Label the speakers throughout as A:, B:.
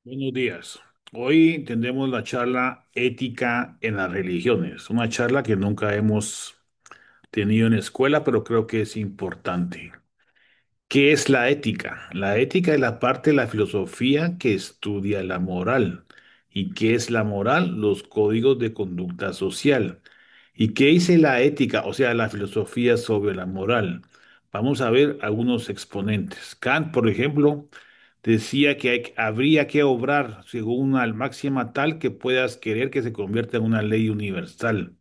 A: Buenos días. Hoy tendremos la charla ética en las religiones, una charla que nunca hemos tenido en escuela, pero creo que es importante. ¿Qué es la ética? La ética es la parte de la filosofía que estudia la moral. ¿Y qué es la moral? Los códigos de conducta social. ¿Y qué dice la ética, o sea, la filosofía sobre la moral? Vamos a ver algunos exponentes. Kant, por ejemplo, decía que habría que obrar según una máxima tal que puedas querer que se convierta en una ley universal.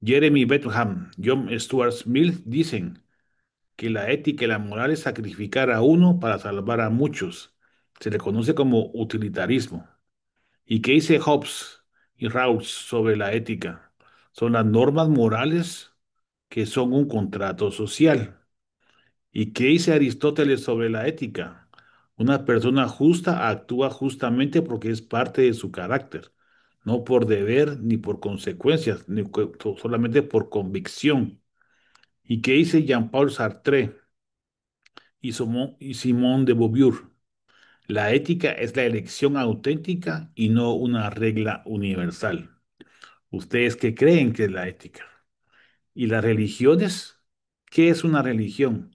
A: Jeremy Bentham, John Stuart Mill dicen que la ética y la moral es sacrificar a uno para salvar a muchos. Se le conoce como utilitarismo. ¿Y qué dice Hobbes y Rawls sobre la ética? Son las normas morales que son un contrato social. ¿Y qué dice Aristóteles sobre la ética? Una persona justa actúa justamente porque es parte de su carácter, no por deber ni por consecuencias, solamente por convicción. ¿Y qué dice Jean-Paul Sartre y Simone de Beauvoir? La ética es la elección auténtica y no una regla universal. ¿Ustedes qué creen que es la ética? ¿Y las religiones? ¿Qué es una religión?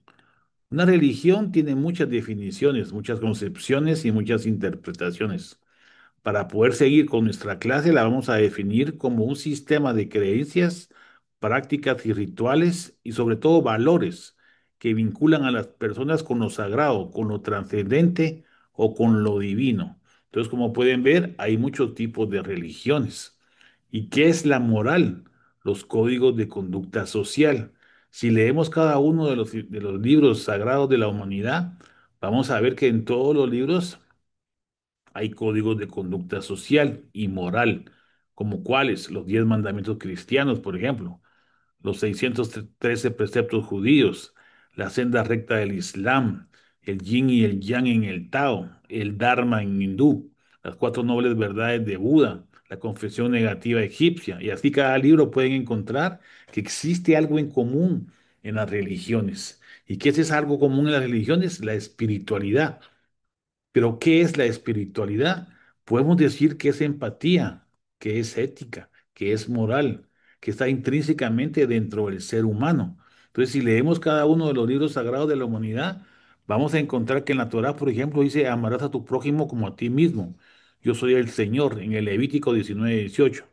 A: Una religión tiene muchas definiciones, muchas concepciones y muchas interpretaciones. Para poder seguir con nuestra clase, la vamos a definir como un sistema de creencias, prácticas y rituales y sobre todo valores que vinculan a las personas con lo sagrado, con lo trascendente o con lo divino. Entonces, como pueden ver, hay muchos tipos de religiones. ¿Y qué es la moral? Los códigos de conducta social. Si leemos cada uno de los libros sagrados de la humanidad, vamos a ver que en todos los libros hay códigos de conducta social y moral, como cuáles, los 10 mandamientos cristianos, por ejemplo, los 613 preceptos judíos, la senda recta del Islam, el yin y el yang en el Tao, el Dharma en hindú, las cuatro nobles verdades de Buda, la confesión negativa egipcia, y así cada libro pueden encontrar que existe algo en común en las religiones. ¿Y qué es algo común en las religiones? La espiritualidad. Pero ¿qué es la espiritualidad? Podemos decir que es empatía, que es ética, que es moral, que está intrínsecamente dentro del ser humano. Entonces, si leemos cada uno de los libros sagrados de la humanidad, vamos a encontrar que en la Torá, por ejemplo, dice, amarás a tu prójimo como a ti mismo. Yo soy el Señor, en el Levítico 19:18.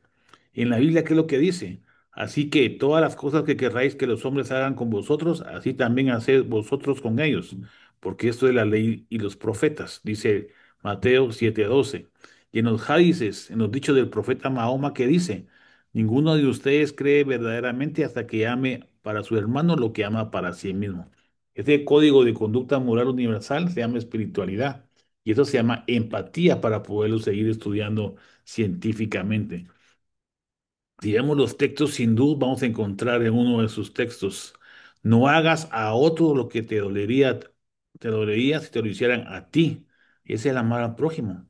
A: En la Biblia, ¿qué es lo que dice? Así que todas las cosas que querráis que los hombres hagan con vosotros, así también haced vosotros con ellos, porque esto es la ley y los profetas, dice Mateo 7:12. Y en los hadices, en los dichos del profeta Mahoma, que dice, ninguno de ustedes cree verdaderamente hasta que ame para su hermano lo que ama para sí mismo. Este código de conducta moral universal se llama espiritualidad y eso se llama empatía para poderlo seguir estudiando científicamente. Si vemos los textos hindús, vamos a encontrar en uno de sus textos, no hagas a otro lo que te dolería si te lo hicieran a ti. Ese es el amar al prójimo.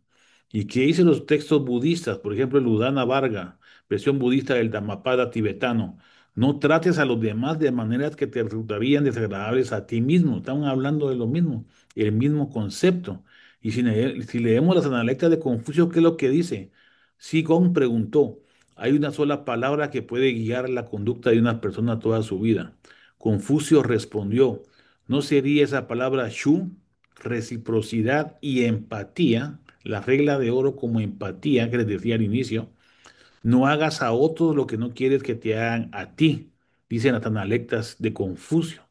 A: ¿Y qué dicen los textos budistas? Por ejemplo, el Udana Varga, versión budista del Dhammapada tibetano. No trates a los demás de maneras que te resultarían desagradables a ti mismo. Estamos hablando de lo mismo, el mismo concepto. Y si leemos las analectas de Confucio, ¿qué es lo que dice? Sigón preguntó. Hay una sola palabra que puede guiar la conducta de una persona toda su vida. Confucio respondió, ¿no sería esa palabra shu, reciprocidad y empatía, la regla de oro como empatía que les decía al inicio? No hagas a otros lo que no quieres que te hagan a ti, dicen las analectas de Confucio.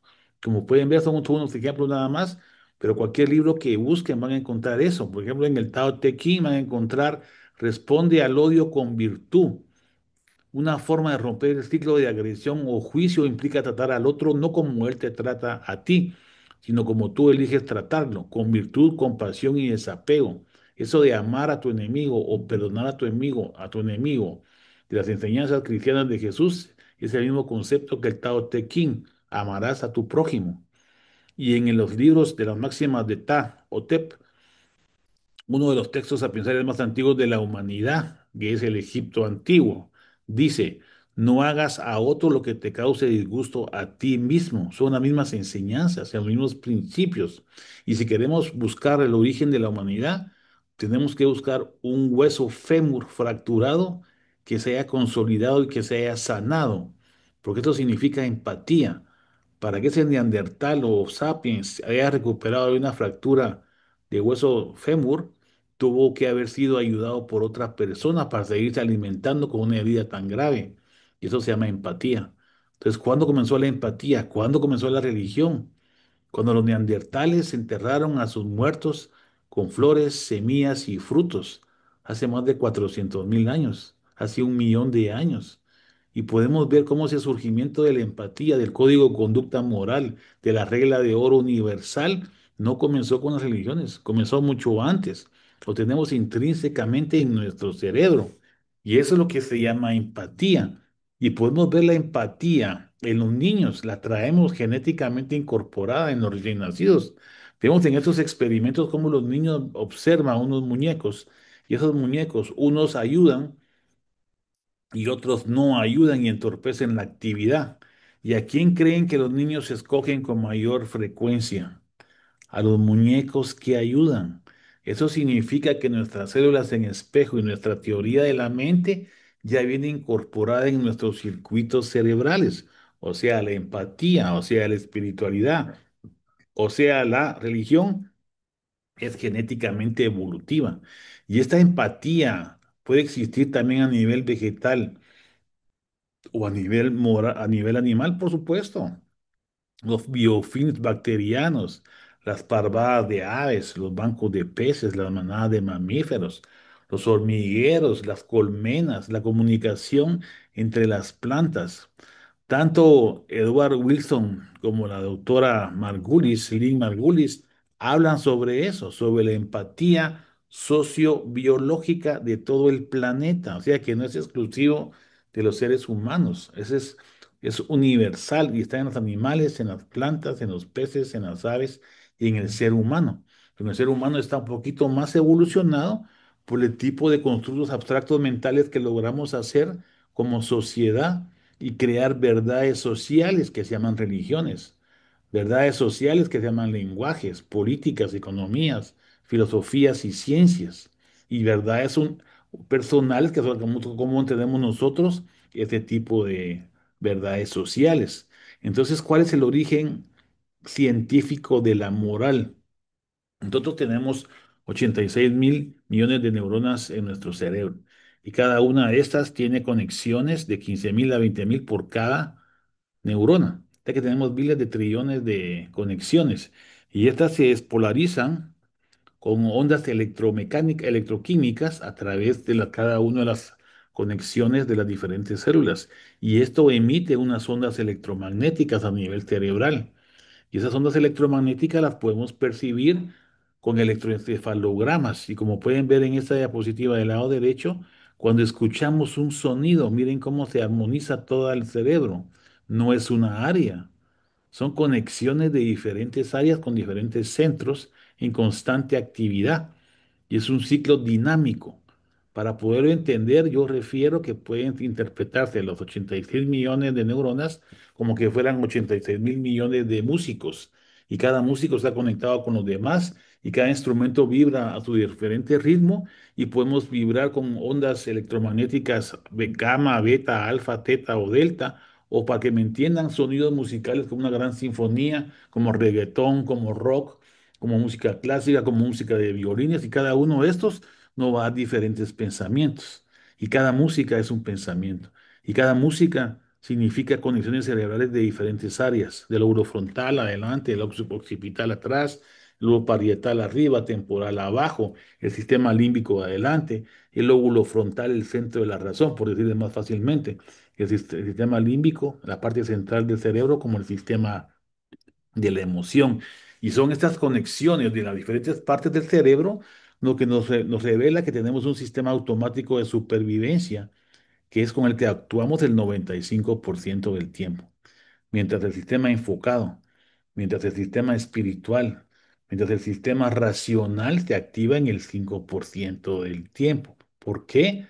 A: Como pueden ver, son unos ejemplos nada más, pero cualquier libro que busquen van a encontrar eso. Por ejemplo, en el Tao Te Ching van a encontrar responde al odio con virtud. Una forma de romper el ciclo de agresión o juicio implica tratar al otro no como él te trata a ti, sino como tú eliges tratarlo, con virtud, compasión y desapego. Eso de amar a tu enemigo o perdonar a tu enemigo, de las enseñanzas cristianas de Jesús, es el mismo concepto que el Tao Te Ching, amarás a tu prójimo. Y en los libros de las máximas de Ta o Tep, uno de los textos sapiensales más antiguos de la humanidad, que es el Egipto antiguo. Dice, no hagas a otro lo que te cause disgusto a ti mismo. Son las mismas enseñanzas, los mismos principios. Y si queremos buscar el origen de la humanidad, tenemos que buscar un hueso fémur fracturado que se haya consolidado y que se haya sanado, porque esto significa empatía. Para que ese neandertal o sapiens haya recuperado de una fractura de hueso fémur, tuvo que haber sido ayudado por otra persona para seguirse alimentando con una herida tan grave. Y eso se llama empatía. Entonces, ¿cuándo comenzó la empatía? ¿Cuándo comenzó la religión? Cuando los neandertales enterraron a sus muertos con flores, semillas y frutos, hace más de 400.000 años, hace 1 millón de años. Y podemos ver cómo ese surgimiento de la empatía, del código de conducta moral, de la regla de oro universal, no comenzó con las religiones, comenzó mucho antes. Lo tenemos intrínsecamente en nuestro cerebro. Y eso es lo que se llama empatía. Y podemos ver la empatía en los niños, la traemos genéticamente incorporada en los recién nacidos. Vemos en estos experimentos cómo los niños observan unos muñecos y esos muñecos, unos ayudan y otros no ayudan y entorpecen la actividad. ¿Y a quién creen que los niños escogen con mayor frecuencia? A los muñecos que ayudan. Eso significa que nuestras células en espejo y nuestra teoría de la mente ya viene incorporada en nuestros circuitos cerebrales, o sea, la empatía, o sea, la espiritualidad, o sea, la religión es genéticamente evolutiva. Y esta empatía puede existir también a nivel vegetal o a nivel a nivel animal, por supuesto. Los biofilms bacterianos, las parvadas de aves, los bancos de peces, las manadas de mamíferos, los hormigueros, las colmenas, la comunicación entre las plantas. Tanto Edward Wilson como la doctora Margulis, Lynn Margulis, hablan sobre eso, sobre la empatía sociobiológica de todo el planeta, o sea que no es exclusivo de los seres humanos, es universal y está en los animales, en las plantas, en los peces, en las aves y en el ser humano. Pero el ser humano está un poquito más evolucionado por el tipo de constructos abstractos mentales que logramos hacer como sociedad y crear verdades sociales que se llaman religiones, verdades sociales que se llaman lenguajes, políticas, economías, filosofías y ciencias, y verdades personales que son como entendemos nosotros este tipo de verdades sociales. Entonces, ¿cuál es el origen científico de la moral? Nosotros tenemos 86.000 millones de neuronas en nuestro cerebro y cada una de estas tiene conexiones de 15.000 a 20.000 por cada neurona. Ya que tenemos miles de trillones de conexiones y estas se despolarizan con ondas electromecánicas, electroquímicas a través de cada una de las conexiones de las diferentes células. Y esto emite unas ondas electromagnéticas a nivel cerebral. Y esas ondas electromagnéticas las podemos percibir con electroencefalogramas. Y como pueden ver en esta diapositiva del lado derecho, cuando escuchamos un sonido, miren cómo se armoniza todo el cerebro. No es una área, son conexiones de diferentes áreas con diferentes centros en constante actividad. Y es un ciclo dinámico. Para poderlo entender, yo refiero que pueden interpretarse los 86 millones de neuronas como que fueran 86.000 millones de músicos. Y cada músico está conectado con los demás y cada instrumento vibra a su diferente ritmo y podemos vibrar con ondas electromagnéticas de gamma, beta, alfa, teta o delta, o para que me entiendan, sonidos musicales como una gran sinfonía, como reggaetón, como rock, como música clásica, como música de violines, y cada uno de estos nos va a dar diferentes pensamientos. Y cada música es un pensamiento. Y cada música significa conexiones cerebrales de diferentes áreas, del lóbulo frontal adelante, el lóbulo occipital atrás, el lóbulo parietal arriba, temporal abajo, el sistema límbico adelante, el lóbulo frontal, el centro de la razón, por decirlo más fácilmente, el sistema límbico, la parte central del cerebro, como el sistema de la emoción. Y son estas conexiones de las diferentes partes del cerebro lo que nos revela que tenemos un sistema automático de supervivencia, que es con el que actuamos el 95% del tiempo. Mientras el sistema enfocado, mientras el sistema espiritual, mientras el sistema racional se activa en el 5% del tiempo. ¿Por qué?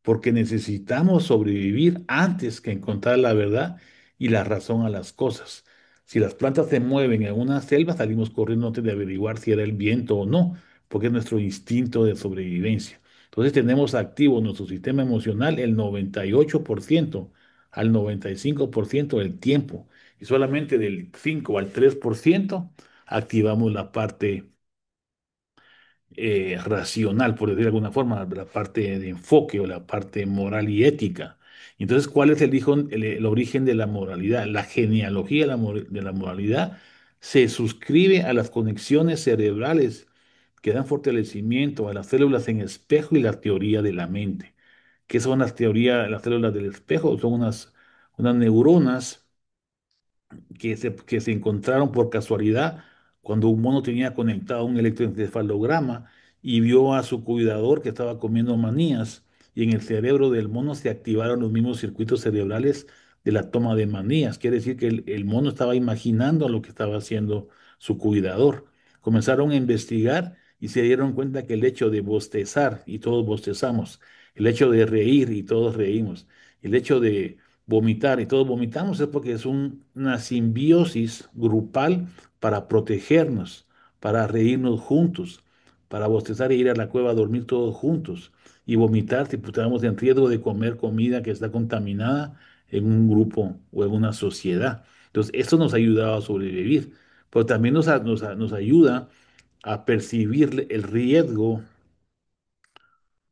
A: Porque necesitamos sobrevivir antes que encontrar la verdad y la razón a las cosas. Si las plantas se mueven en una selva, salimos corriendo antes de averiguar si era el viento o no. porque es nuestro instinto de sobrevivencia. Entonces tenemos activo nuestro sistema emocional el 98% al 95% del tiempo y solamente del 5 al 3% activamos la parte racional, por decir de alguna forma, la parte de enfoque o la parte moral y ética. Entonces, ¿cuál es el origen de la moralidad? La genealogía de la moralidad se suscribe a las conexiones cerebrales que dan fortalecimiento a las células en espejo y la teoría de la mente. ¿Qué son las teorías, las células del espejo? Son unas neuronas que se encontraron por casualidad cuando un mono tenía conectado un electroencefalograma y vio a su cuidador que estaba comiendo manías y en el cerebro del mono se activaron los mismos circuitos cerebrales de la toma de manías. Quiere decir que el mono estaba imaginando lo que estaba haciendo su cuidador. Comenzaron a investigar y se dieron cuenta que el hecho de bostezar, y todos bostezamos, el hecho de reír, y todos reímos, el hecho de vomitar y todos vomitamos es porque es una simbiosis grupal para protegernos, para reírnos juntos, para bostezar e ir a la cueva a dormir todos juntos y vomitar si pues, estamos en riesgo de comer comida que está contaminada en un grupo o en una sociedad. Entonces, esto nos ha ayudado a sobrevivir, pero también nos ayuda a percibir el riesgo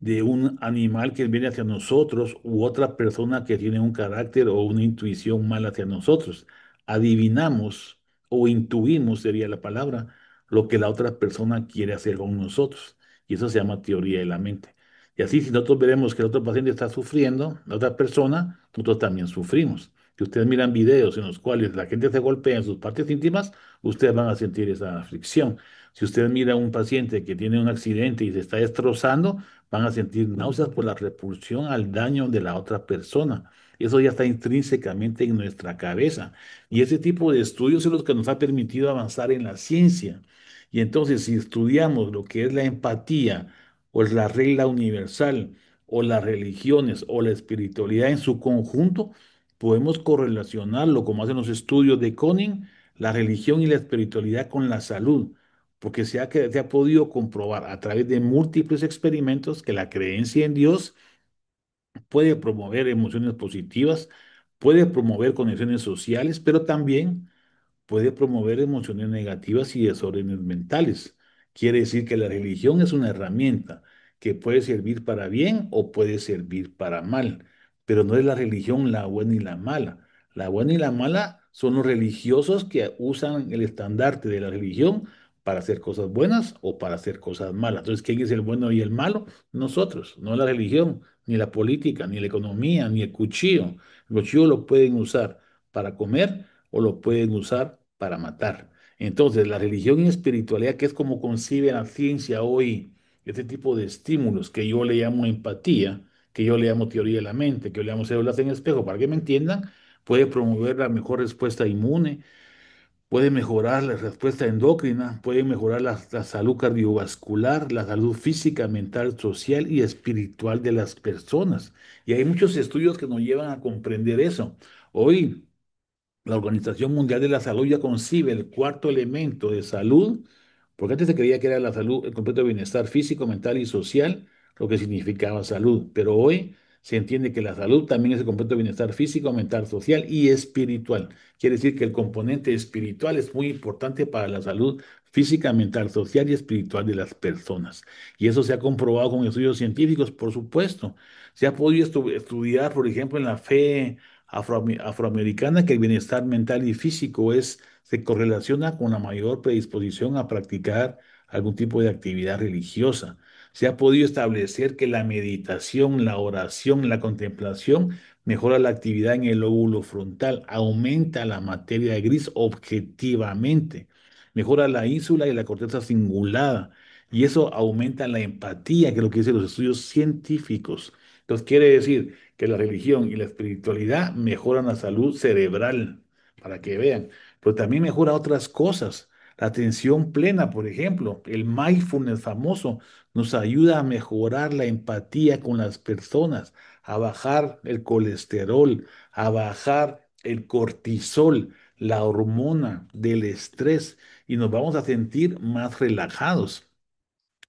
A: de un animal que viene hacia nosotros u otra persona que tiene un carácter o una intuición mal hacia nosotros. Adivinamos o intuimos, sería la palabra, lo que la otra persona quiere hacer con nosotros. Y eso se llama teoría de la mente. Y así, si nosotros veremos que el otro paciente está sufriendo, la otra persona, nosotros también sufrimos. Si ustedes miran videos en los cuales la gente se golpea en sus partes íntimas, ustedes van a sentir esa aflicción. Si usted mira a un paciente que tiene un accidente y se está destrozando, van a sentir náuseas por la repulsión al daño de la otra persona. Eso ya está intrínsecamente en nuestra cabeza. Y ese tipo de estudios es lo que nos ha permitido avanzar en la ciencia. Y entonces, si estudiamos lo que es la empatía o es la regla universal o las religiones o la espiritualidad en su conjunto, podemos correlacionarlo, como hacen los estudios de Conning, la religión y la espiritualidad con la salud porque se ha podido comprobar a través de múltiples experimentos que la creencia en Dios puede promover emociones positivas, puede promover conexiones sociales, pero también puede promover emociones negativas y desórdenes mentales. Quiere decir que la religión es una herramienta que puede servir para bien o puede servir para mal, pero no es la religión la buena y la mala. La buena y la mala son los religiosos que usan el estandarte de la religión para hacer cosas buenas o para hacer cosas malas. Entonces, ¿quién es el bueno y el malo? Nosotros, no la religión, ni la política, ni la economía, ni el cuchillo. El cuchillo lo pueden usar para comer o lo pueden usar para matar. Entonces, la religión y espiritualidad, que es como concibe la ciencia hoy, este tipo de estímulos que yo le llamo empatía, que yo le llamo teoría de la mente, que yo le llamo células en espejo, para que me entiendan, puede promover la mejor respuesta inmune, puede mejorar la respuesta endocrina, puede mejorar la salud cardiovascular, la salud física, mental, social y espiritual de las personas. Y hay muchos estudios que nos llevan a comprender eso. Hoy, la Organización Mundial de la Salud ya concibe el cuarto elemento de salud, porque antes se creía que era la salud, el completo bienestar físico, mental y social, lo que significaba salud, pero hoy se entiende que la salud también es el completo bienestar físico, mental, social y espiritual. Quiere decir que el componente espiritual es muy importante para la salud física, mental, social y espiritual de las personas. Y eso se ha comprobado con estudios científicos, por supuesto. Se ha podido estudiar, por ejemplo, en la fe afroamericana que el bienestar mental y físico se correlaciona con la mayor predisposición a practicar algún tipo de actividad religiosa. Se ha podido establecer que la meditación, la oración, la contemplación mejora la actividad en el lóbulo frontal, aumenta la materia gris objetivamente, mejora la ínsula y la corteza cingulada, y eso aumenta la empatía, que es lo que dicen los estudios científicos. Entonces quiere decir que la religión y la espiritualidad mejoran la salud cerebral, para que vean, pero también mejora otras cosas. La atención plena, por ejemplo, el mindfulness famoso, nos ayuda a mejorar la empatía con las personas, a bajar el colesterol, a bajar el cortisol, la hormona del estrés, y nos vamos a sentir más relajados.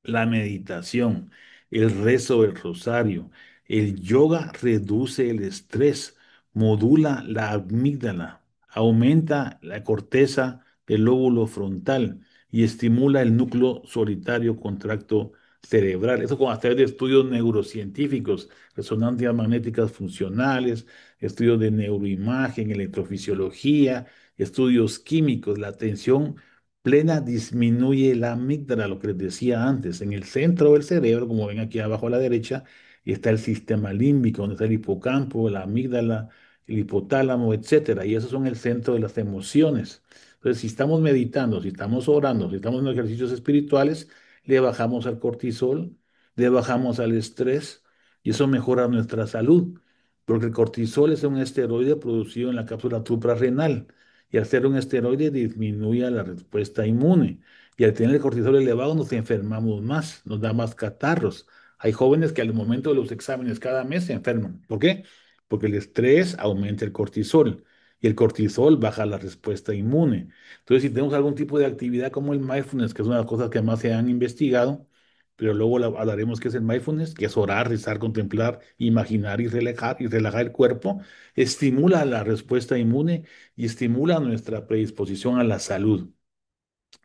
A: la meditación, el rezo del rosario, el yoga reduce el estrés, modula la amígdala, aumenta la corteza del lóbulo frontal y estimula el núcleo solitario contracto cerebral. Eso con a través de estudios neurocientíficos, resonancias magnéticas funcionales, estudios de neuroimagen, electrofisiología, estudios químicos, la atención plena disminuye la amígdala, lo que les decía antes. En el centro del cerebro, como ven aquí abajo a la derecha, está el sistema límbico, donde está el hipocampo, la amígdala, el hipotálamo, etcétera. Y esos son el centro de las emociones. Entonces, si estamos meditando, si estamos orando, si estamos en ejercicios espirituales, le bajamos al cortisol, le bajamos al estrés y eso mejora nuestra salud, porque el cortisol es un esteroide producido en la cápsula suprarrenal y al ser un esteroide disminuye la respuesta inmune. Y al tener el cortisol elevado nos enfermamos más, nos da más catarros. Hay jóvenes que al momento de los exámenes cada mes se enferman. ¿Por qué? Porque el estrés aumenta el cortisol y el cortisol baja la respuesta inmune. Entonces, si tenemos algún tipo de actividad como el mindfulness, que es una de las cosas que más se han investigado, pero luego hablaremos qué es el mindfulness, que es orar, rezar, contemplar, imaginar y relajar el cuerpo, estimula la respuesta inmune y estimula nuestra predisposición a la salud.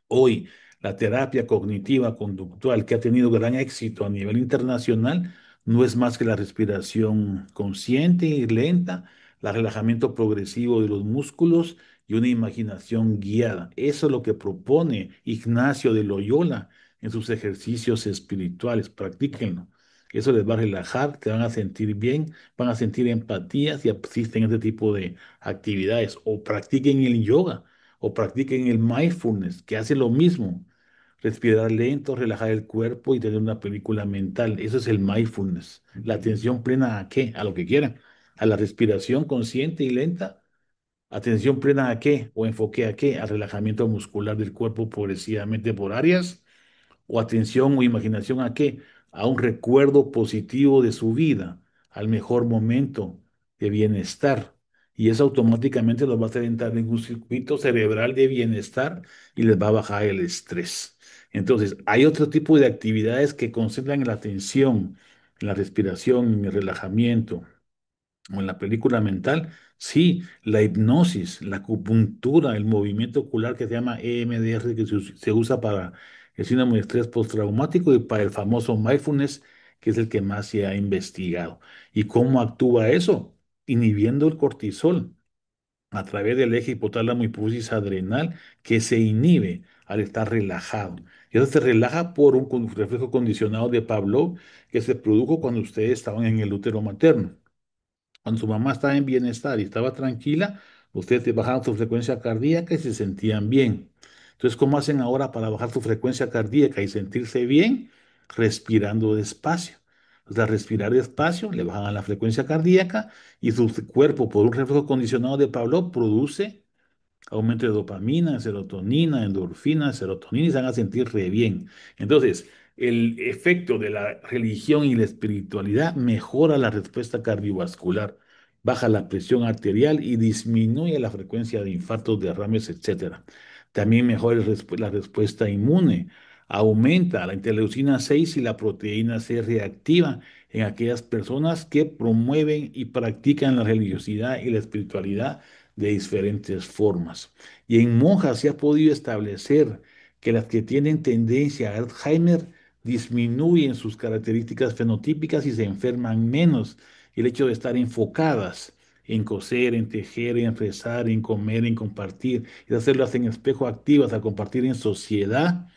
A: Hoy, la terapia cognitiva conductual que ha tenido gran éxito a nivel internacional no es más que la respiración consciente y lenta, el relajamiento progresivo de los músculos y una imaginación guiada. Eso es lo que propone Ignacio de Loyola en sus ejercicios espirituales. Practíquenlo. Eso les va a relajar, te van a sentir bien, van a sentir empatía si asisten a este tipo de actividades o practiquen el yoga o practiquen el mindfulness, que hace lo mismo. Respirar lento, relajar el cuerpo y tener una película mental. Eso es el mindfulness. La atención plena a qué? A lo que quieran. A la respiración consciente y lenta. Atención plena a qué? O enfoque a qué? Al relajamiento muscular del cuerpo progresivamente por áreas o atención o imaginación a qué? A un recuerdo positivo de su vida, al mejor momento de bienestar. Y eso automáticamente los va a hacer entrar en un circuito cerebral de bienestar y les va a bajar el estrés. Entonces, hay otro tipo de actividades que concentran en la atención, en la respiración, en el relajamiento, o en la película mental, sí, la hipnosis, la acupuntura, el movimiento ocular que se llama EMDR, que se usa para el síndrome de estrés postraumático y para el famoso mindfulness, que es el que más se ha investigado. ¿Y cómo actúa eso? Inhibiendo el cortisol a través del eje hipotálamo hipófisis adrenal que se inhibe al estar relajado. Y eso se relaja por un reflejo condicionado de Pavlov que se produjo cuando ustedes estaban en el útero materno. Cuando su mamá estaba en bienestar y estaba tranquila, ustedes bajaban su frecuencia cardíaca y se sentían bien. Entonces, ¿cómo hacen ahora para bajar su frecuencia cardíaca y sentirse bien? Respirando despacio. O sea, respirar despacio, le bajan a la frecuencia cardíaca y su cuerpo, por un reflejo condicionado de Pavlov, produce aumento de dopamina, serotonina, endorfina, serotonina y se van a sentir re bien. Entonces, el efecto de la religión y la espiritualidad mejora la respuesta cardiovascular, baja la presión arterial y disminuye la frecuencia de infartos, derrames, etcétera. También mejora la respuesta inmune, aumenta la interleucina 6 y la proteína C reactiva en aquellas personas que promueven y practican la religiosidad y la espiritualidad de diferentes formas. Y en monjas se ha podido establecer que las que tienen tendencia a Alzheimer disminuyen sus características fenotípicas y se enferman menos. El hecho de estar enfocadas en coser, en tejer, en rezar, en comer, en compartir, y hacerlas en espejo activas, a compartir en sociedad,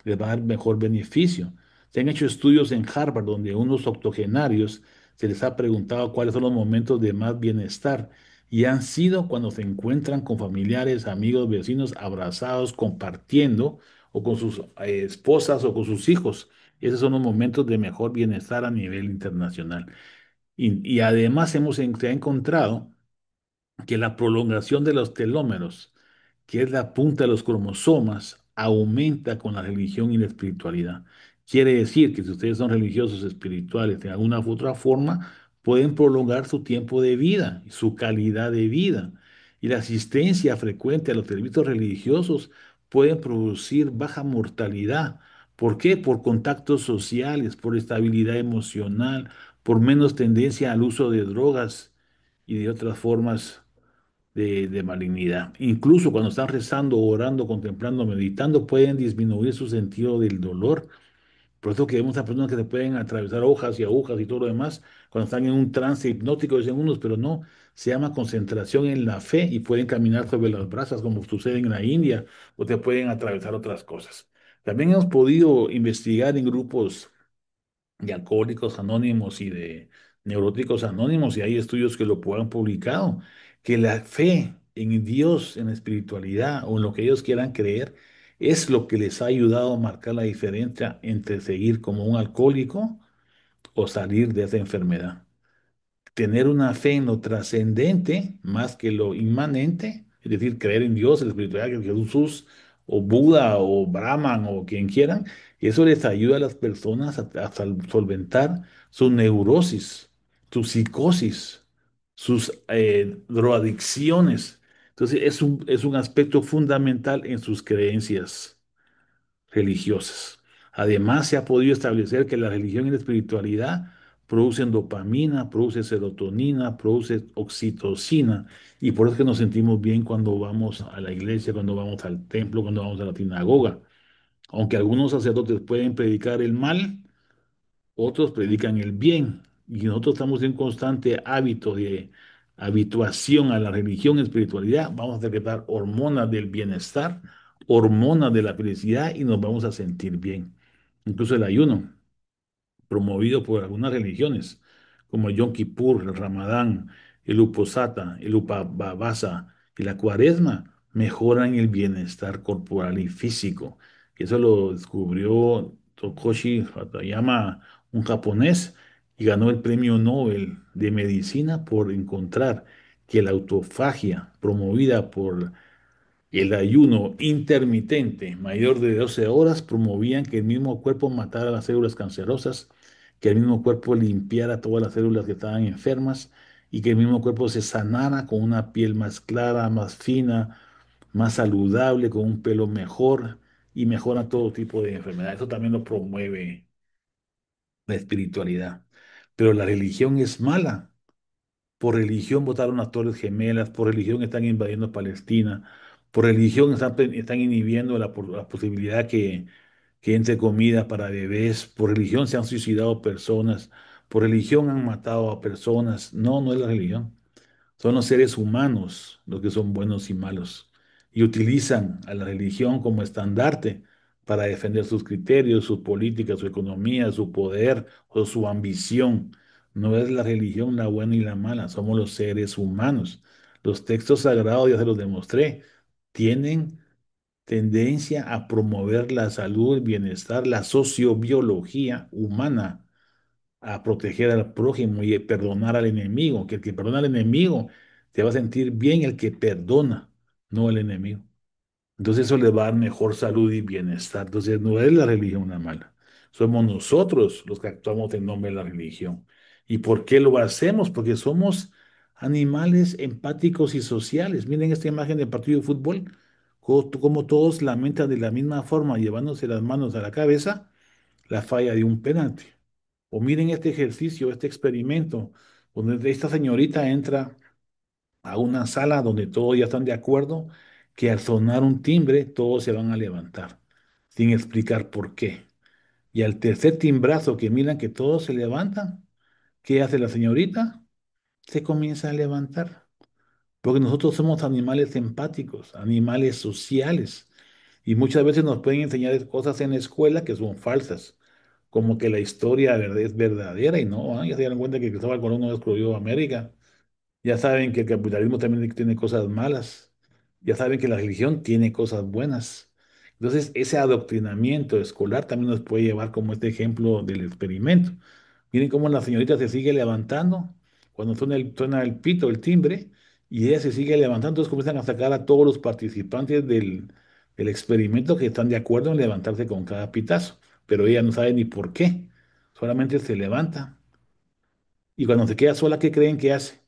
A: les va a dar mejor beneficio. Se han hecho estudios en Harvard donde a unos octogenarios se les ha preguntado cuáles son los momentos de más bienestar y han sido cuando se encuentran con familiares, amigos, vecinos, abrazados, compartiendo o con sus esposas o con sus hijos. Esos son los momentos de mejor bienestar a nivel internacional. Y además se ha encontrado que la prolongación de los telómeros, que es la punta de los cromosomas, aumenta con la religión y la espiritualidad. Quiere decir que si ustedes son religiosos, espirituales, de alguna u otra forma, pueden prolongar su tiempo de vida, su calidad de vida. Y la asistencia frecuente a los servicios religiosos pueden producir baja mortalidad, ¿Por qué? Por contactos sociales, por estabilidad emocional, por menos tendencia al uso de drogas y de otras formas de malignidad. Incluso cuando están rezando, orando, contemplando, meditando, pueden disminuir su sentido del dolor. Por eso que vemos a personas que se pueden atravesar hojas y agujas y todo lo demás cuando están en un trance hipnótico, dicen unos, pero no, se llama concentración en la fe y pueden caminar sobre las brasas como sucede en la India o te pueden atravesar otras cosas. También hemos podido investigar en grupos de alcohólicos anónimos y de neuróticos anónimos, y hay estudios que lo han publicado, que la fe en Dios, en la espiritualidad o en lo que ellos quieran creer, es lo que les ha ayudado a marcar la diferencia entre seguir como un alcohólico o salir de esa enfermedad. Tener una fe en lo trascendente más que lo inmanente, es decir, creer en Dios, en la espiritualidad, que Jesús o Buda o Brahman o quien quieran, y eso les ayuda a las personas a solventar su neurosis, su psicosis, sus drogadicciones. Entonces, es un aspecto fundamental en sus creencias religiosas. Además, se ha podido establecer que la religión y la espiritualidad producen dopamina, produce serotonina, produce oxitocina, y por eso es que nos sentimos bien cuando vamos a la iglesia, cuando vamos al templo, cuando vamos a la sinagoga. Aunque algunos sacerdotes pueden predicar el mal, otros predican el bien, y nosotros estamos en constante hábito de habituación a la religión y espiritualidad. Vamos a secretar hormonas del bienestar, hormonas de la felicidad y nos vamos a sentir bien. Incluso el ayuno promovido por algunas religiones, como el Yom Kippur, el Ramadán, el Uposata, el Upababasa y la Cuaresma, mejoran el bienestar corporal y físico. Eso lo descubrió Tokoshi Hatayama, un japonés, y ganó el premio Nobel de Medicina por encontrar que la autofagia promovida por el ayuno intermitente mayor de 12 horas promovían que el mismo cuerpo matara las células cancerosas, que el mismo cuerpo limpiara todas las células que estaban enfermas y que el mismo cuerpo se sanara con una piel más clara, más fina, más saludable, con un pelo mejor y mejora todo tipo de enfermedades. Eso también lo promueve la espiritualidad. Pero la religión es mala. Por religión votaron las Torres Gemelas, por religión están invadiendo Palestina, por religión están inhibiendo la posibilidad que entre comida para bebés, por religión se han suicidado personas, por religión han matado a personas. No, no es la religión. Son los seres humanos los que son buenos y malos. Y utilizan a la religión como estandarte para defender sus criterios, sus políticas, su economía, su poder o su ambición. No es la religión la buena y la mala, somos los seres humanos. Los textos sagrados, ya se los demostré, tienen tendencia a promover la salud, el bienestar, la sociobiología humana, a proteger al prójimo y a perdonar al enemigo, que el que perdona al enemigo se va a sentir bien el que perdona, no el enemigo. Entonces eso le va a dar mejor salud y bienestar. Entonces no es la religión una mala, somos nosotros los que actuamos en nombre de la religión. ¿Y por qué lo hacemos? Porque somos animales empáticos y sociales. Miren esta imagen del partido de fútbol, como todos lamentan de la misma forma, llevándose las manos a la cabeza, la falla de un penalti. O miren este ejercicio, este experimento, donde esta señorita entra a una sala donde todos ya están de acuerdo que al sonar un timbre todos se van a levantar, sin explicar por qué. Y al tercer timbrazo que miran que todos se levantan, ¿qué hace la señorita? Se comienza a levantar. Porque nosotros somos animales empáticos, animales sociales. Y muchas veces nos pueden enseñar cosas en la escuela que son falsas, como que la historia es verdadera y no, ya se dieron cuenta que Cristóbal Colón no descubrió América. Ya saben que el capitalismo también tiene cosas malas. Ya saben que la religión tiene cosas buenas. Entonces, ese adoctrinamiento escolar también nos puede llevar como este ejemplo del experimento. Miren cómo la señorita se sigue levantando cuando suena el pito, el timbre, y ella se sigue levantando. Entonces comienzan a sacar a todos los participantes del experimento que están de acuerdo en levantarse con cada pitazo. Pero ella no sabe ni por qué. Solamente se levanta. Y cuando se queda sola, ¿qué creen que hace?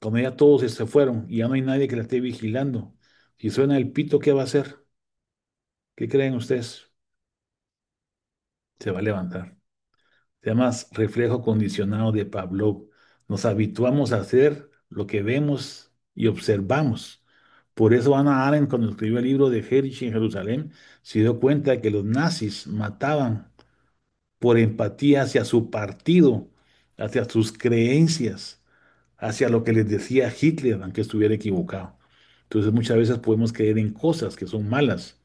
A: Cuando ya todos se fueron y ya no hay nadie que la esté vigilando. Si suena el pito, ¿qué va a hacer? ¿Qué creen ustedes? se va a levantar. Se llama reflejo condicionado de Pavlov. Nos habituamos a hacer lo que vemos y observamos. Por eso Hannah Arendt, cuando escribió el libro de Herrich en Jerusalén, se dio cuenta de que los nazis mataban por empatía hacia su partido, hacia sus creencias, hacia lo que les decía Hitler, aunque estuviera equivocado. Entonces muchas veces podemos creer en cosas que son malas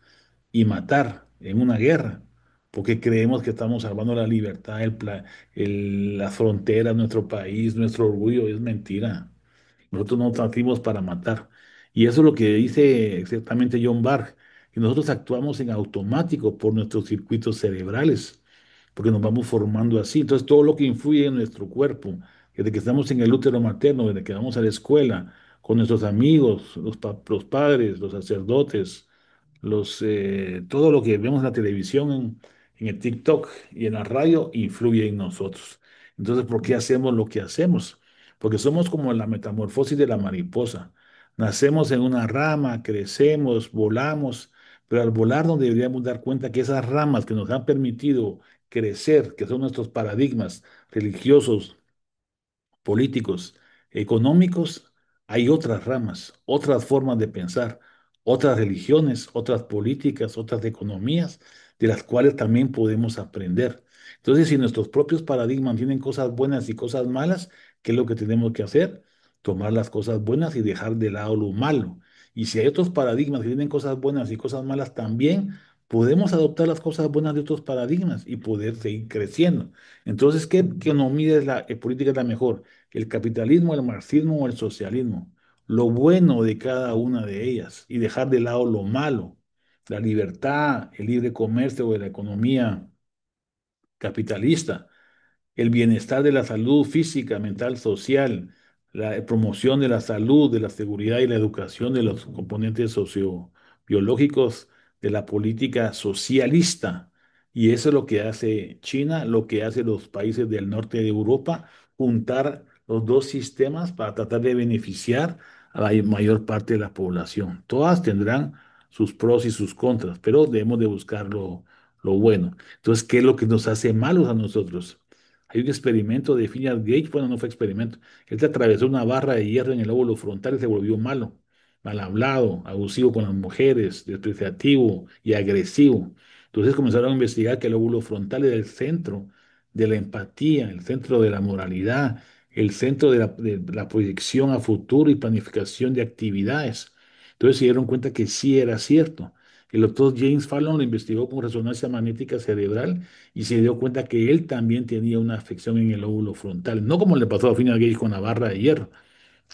A: y matar en una guerra, porque creemos que estamos salvando la libertad, la frontera de nuestro país, nuestro orgullo. Es mentira. Nosotros no nacimos para matar. Y eso es lo que dice exactamente John Barr, que nosotros actuamos en automático por nuestros circuitos cerebrales, porque nos vamos formando así. Entonces, todo lo que influye en nuestro cuerpo, desde que estamos en el útero materno, desde que vamos a la escuela, con nuestros amigos, los padres, los sacerdotes, todo lo que vemos en la televisión, en el TikTok y en la radio, influye en nosotros. Entonces, ¿por qué hacemos lo que hacemos? Porque somos como la metamorfosis de la mariposa. Nacemos en una rama, crecemos, volamos, pero al volar nos deberíamos dar cuenta que esas ramas que nos han permitido crecer, que son nuestros paradigmas religiosos, políticos, económicos, hay otras ramas, otras formas de pensar, otras religiones, otras políticas, otras economías, de las cuales también podemos aprender. Entonces, si nuestros propios paradigmas tienen cosas buenas y cosas malas, ¿qué es lo que tenemos que hacer? Tomar las cosas buenas y dejar de lado lo malo. Y si hay otros paradigmas que tienen cosas buenas y cosas malas también, podemos adoptar las cosas buenas de otros paradigmas y poder seguir creciendo. Entonces, ¿qué economía es política es la mejor? ¿El capitalismo, el marxismo o el socialismo? Lo bueno de cada una de ellas y dejar de lado lo malo, la libertad, el libre comercio o la economía capitalista, el bienestar de la salud física, mental, social, la promoción de la salud, de la seguridad y la educación de los componentes sociobiológicos de la política socialista. Y eso es lo que hace China, lo que hace los países del norte de Europa, juntar los dos sistemas para tratar de beneficiar a la mayor parte de la población. Todas tendrán sus pros y sus contras, pero debemos de buscar lo bueno. Entonces, ¿qué es lo que nos hace malos a nosotros? Hay un experimento de Phineas Gage, bueno, no fue experimento. Él se atravesó una barra de hierro en el lóbulo frontal y se volvió malo, mal hablado, abusivo con las mujeres, despreciativo y agresivo. Entonces comenzaron a investigar que el lóbulo frontal era el centro de la empatía, el centro de la moralidad, el centro de la proyección a futuro y planificación de actividades. Entonces se dieron cuenta que sí era cierto. El doctor James Fallon lo investigó con resonancia magnética cerebral y se dio cuenta que él también tenía una afección en el lóbulo frontal, no como le pasó a Phineas Gage con la barra de hierro,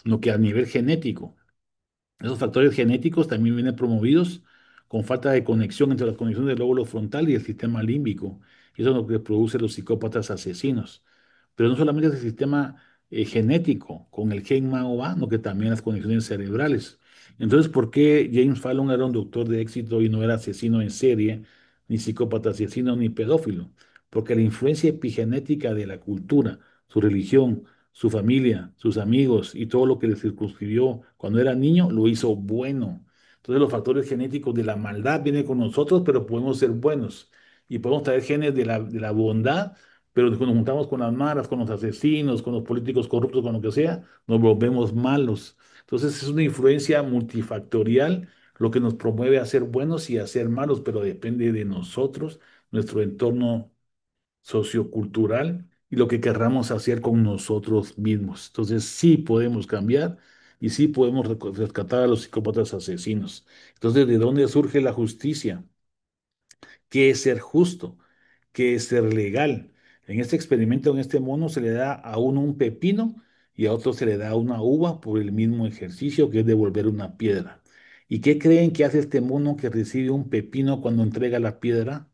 A: sino que a nivel genético. Esos factores genéticos también vienen promovidos con falta de conexión entre las conexiones del lóbulo frontal y el sistema límbico. Y eso es lo que produce los psicópatas asesinos. Pero no solamente es el sistema genético con el gen MAO-A, sino que también las conexiones cerebrales. Entonces, ¿por qué James Fallon era un doctor de éxito y no era asesino en serie, ni psicópata asesino, ni pedófilo? Porque la influencia epigenética de la cultura, su religión, su familia, sus amigos y todo lo que le circunscribió cuando era niño, lo hizo bueno. Entonces los factores genéticos de la maldad vienen con nosotros, pero podemos ser buenos. Y podemos traer genes de la bondad, pero cuando nos juntamos con las malas, con los asesinos, con los políticos corruptos, con lo que sea, nos volvemos malos. Entonces es una influencia multifactorial lo que nos promueve a ser buenos y a ser malos, pero depende de nosotros, nuestro entorno sociocultural y lo que querramos hacer con nosotros mismos. Entonces sí podemos cambiar y sí podemos rescatar a los psicópatas asesinos. Entonces, ¿de dónde surge la justicia? ¿Qué es ser justo? ¿Qué es ser legal? En este experimento, en este mono, se le da a uno un pepino y a otro se le da una uva por el mismo ejercicio que es devolver una piedra. ¿Y qué creen que hace este mono que recibe un pepino cuando entrega la piedra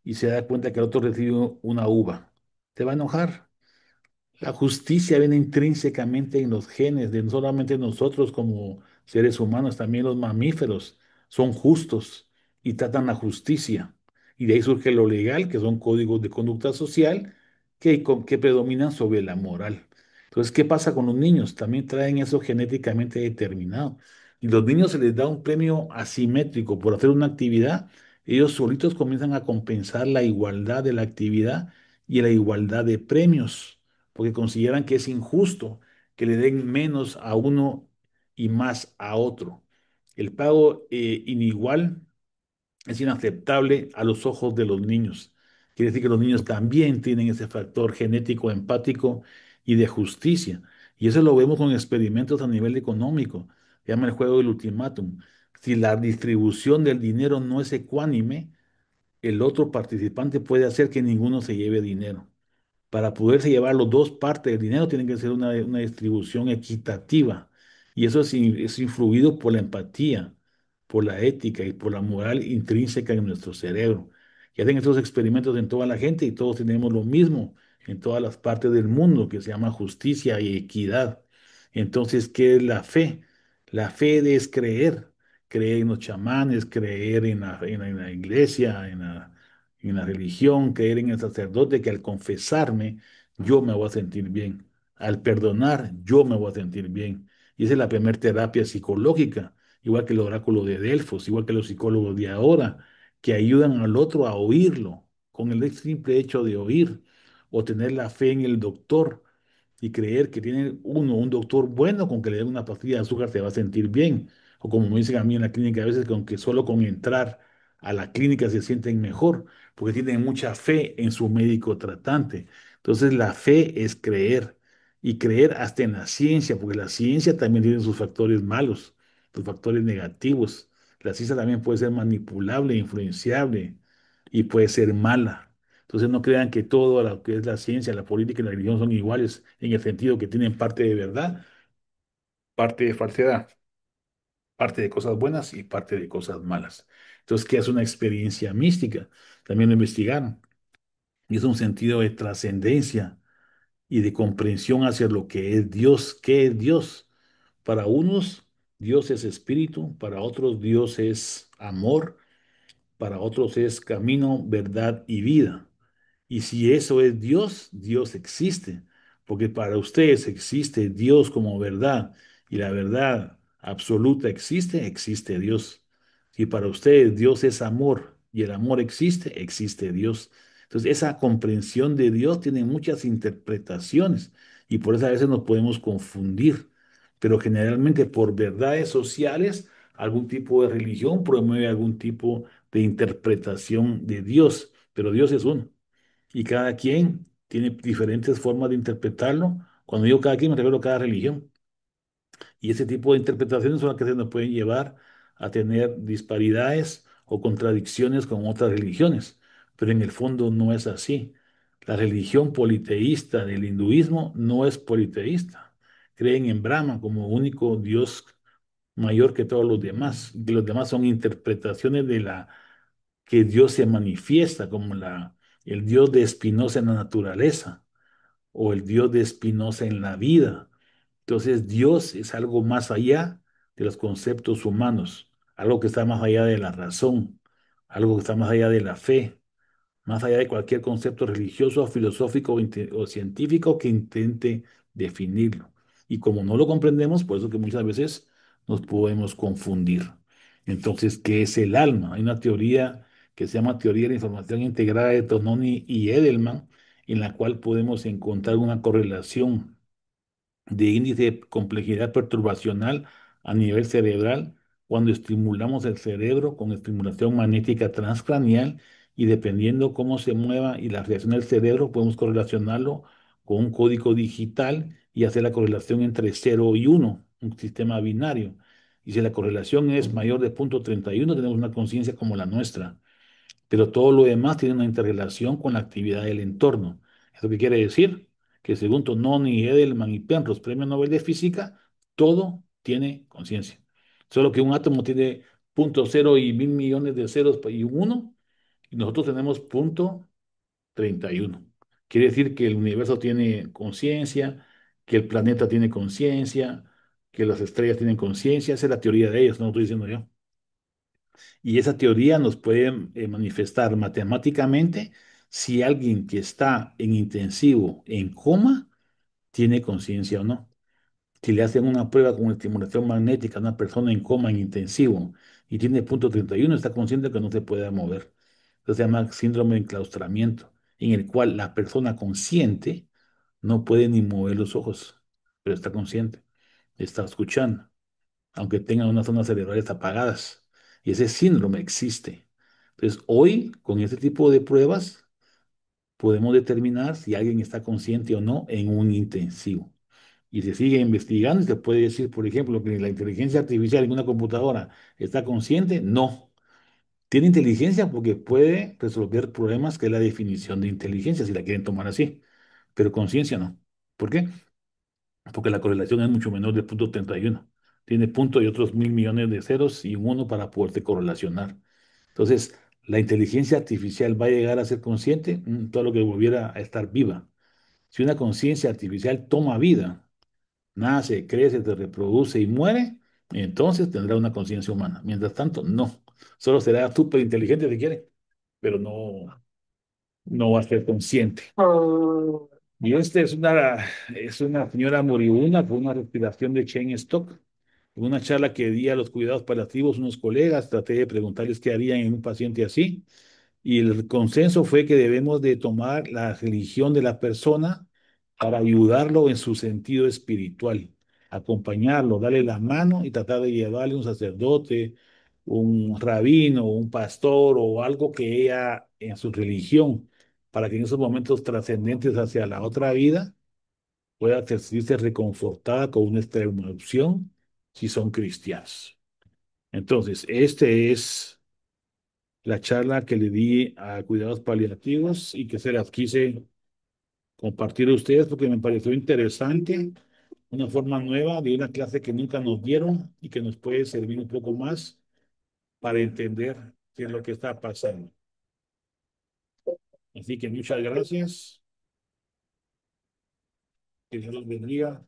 A: y se da cuenta que el otro recibe una uva? Se va a enojar. La justicia viene intrínsecamente en los genes de no solamente nosotros como seres humanos, también los mamíferos son justos y tratan la justicia. Y de ahí surge lo legal, que son códigos de conducta social que predominan sobre la moral. Entonces, ¿qué pasa con los niños? También traen eso genéticamente determinado. Y los niños se les da un premio asimétrico por hacer una actividad ellos solitos comienzan a compensar la igualdad de la actividad y la igualdad de premios, porque consideran que es injusto que le den menos a uno y más a otro. El pago inigual es inaceptable a los ojos de los niños. Quiere decir que los niños también tienen ese factor genético, empático y de justicia. Y eso lo vemos con experimentos a nivel económico. Se llama el juego del ultimátum. Si la distribución del dinero no es ecuánime, el otro participante puede hacer que ninguno se lleve dinero. Para poderse llevar los dos partes del dinero, tiene que ser una distribución equitativa. Y eso es influido por la empatía, por la ética y por la moral intrínseca en nuestro cerebro. Y hacen estos experimentos en toda la gente y todos tenemos lo mismo en todas las partes del mundo, que se llama justicia y equidad. Entonces, ¿qué es la fe? La fe es creer, creer en los chamanes, creer en la iglesia, en la religión, creer en el sacerdote, que al confesarme yo me voy a sentir bien. Al perdonar yo me voy a sentir bien. Y esa es la primera terapia psicológica, igual que el oráculo de Delfos, igual que los psicólogos de ahora, que ayudan al otro a oírlo, con el simple hecho de oír, o tener la fe en el doctor y creer que tiene uno un doctor bueno con que le den una pastilla de azúcar se va a sentir bien. O como me dicen a mí en la clínica, a veces con que solo con entrar a la clínica se sienten mejor, porque tienen mucha fe en su médico tratante. Entonces la fe es creer y creer hasta en la ciencia, porque la ciencia también tiene sus factores malos, sus factores negativos. La ciencia también puede ser manipulable, influenciable y puede ser mala. Entonces no crean que todo lo que es la ciencia, la política y la religión son iguales en el sentido que tienen parte de verdad, parte de falsedad, parte de cosas buenas y parte de cosas malas. Entonces, ¿qué es una experiencia mística? También lo investigaron. Y es un sentido de trascendencia y de comprensión hacia lo que es Dios. ¿Qué es Dios? Para unos, Dios es espíritu, para otros, Dios es amor, para otros es camino, verdad y vida. Y si eso es Dios, Dios existe, porque para ustedes existe Dios como verdad y la verdad absoluta existe, existe Dios. Si para ustedes Dios es amor y el amor existe, existe Dios. Entonces, esa comprensión de Dios tiene muchas interpretaciones y por eso a veces nos podemos confundir, pero generalmente por verdades sociales, algún tipo de religión promueve algún tipo de interpretación de Dios, pero Dios es uno y cada quien tiene diferentes formas de interpretarlo. Cuando digo cada quien, me refiero a cada religión. Y ese tipo de interpretaciones son las que se nos pueden llevar a tener disparidades o contradicciones con otras religiones. Pero en el fondo no es así. La religión politeísta del hinduismo no es politeísta. Creen en Brahma como único Dios mayor que todos los demás. Y los demás son interpretaciones de la que Dios se manifiesta como el Dios de Spinoza en la naturaleza o el Dios de Spinoza en la vida. Entonces Dios es algo más allá de los conceptos humanos, algo que está más allá de la razón, algo que está más allá de la fe, más allá de cualquier concepto religioso, filosófico o científico que intente definirlo. Y como no lo comprendemos, por eso que muchas veces nos podemos confundir. Entonces, ¿qué es el alma? Hay una teoría que se llama teoría de la información integrada de Tononi y Edelman, en la cual podemos encontrar una correlación de índice de complejidad perturbacional a nivel cerebral cuando estimulamos el cerebro con estimulación magnética transcranial y dependiendo cómo se mueva y la reacción del cerebro, podemos correlacionarlo con un código digital y hacer la correlación entre cero y uno, un sistema binario. Y si la correlación es mayor de 0,31, tenemos una conciencia como la nuestra, pero todo lo demás tiene una interrelación con la actividad del entorno. ¿Eso qué quiere decir? Que según Tononi, Edelman y Penrose, Premio Nobel de Física, todo tiene conciencia. Solo que un átomo tiene punto cero y mil millones de ceros y un uno, y nosotros tenemos punto 31. Quiere decir que el universo tiene conciencia, que el planeta tiene conciencia, que las estrellas tienen conciencia. Esa es la teoría de ellos, no lo estoy diciendo yo. Y esa teoría nos puede manifestar matemáticamente si alguien que está en intensivo, en coma, tiene conciencia o no. Si le hacen una prueba con estimulación magnética a una persona en coma en intensivo y tiene punto 31, está consciente que no se puede mover. Eso se llama síndrome de enclaustramiento, en el cual la persona consciente no puede ni mover los ojos, pero está consciente, está escuchando, aunque tenga unas zonas cerebrales apagadas. Y ese síndrome existe. Entonces, hoy, con este tipo de pruebas, podemos determinar si alguien está consciente o no en un intensivo. Y se sigue investigando y se puede decir, por ejemplo, que la inteligencia artificial en una computadora está consciente. No. Tiene inteligencia porque puede resolver problemas, que es la definición de inteligencia, si la quieren tomar así. Pero conciencia no. ¿Por qué? Porque la correlación es mucho menor del punto 31. Tiene punto y otros 1.000 millones de ceros y un uno para poderse correlacionar. Entonces, la inteligencia artificial va a llegar a ser consciente. Todo lo que volviera a estar viva. Si una conciencia artificial toma vida, nace, crece, se reproduce y muere, entonces tendrá una conciencia humana. Mientras tanto, no. Solo será súper inteligente si quiere, pero no va a ser consciente. Y esta es una señora moribunda con una respiración de Chain Stock. En una charla que di a los cuidados paliativos, unos colegas, traté de preguntarles qué harían en un paciente así. Y el consenso fue que debemos de tomar la religión de la persona para ayudarlo en su sentido espiritual, acompañarlo, darle la mano y tratar de llevarle un sacerdote, un rabino, un pastor o algo que ella en su religión, para que en esos momentos trascendentes hacia la otra vida pueda sentirse reconfortada con una extrema-opción si son cristianos. Entonces, este es la charla que le di a cuidados paliativos y que se las quise compartir a ustedes porque me pareció interesante, una forma nueva de una clase que nunca nos dieron y que nos puede servir un poco más para entender qué es lo que está pasando. Así que muchas gracias, que Dios los bendiga.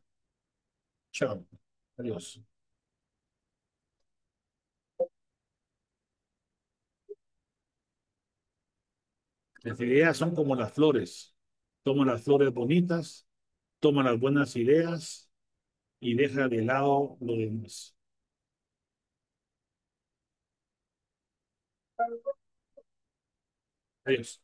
A: Chao. Adiós. Las ideas son como las flores. Toma las flores bonitas, toma las buenas ideas y deja de lado lo demás. Adiós.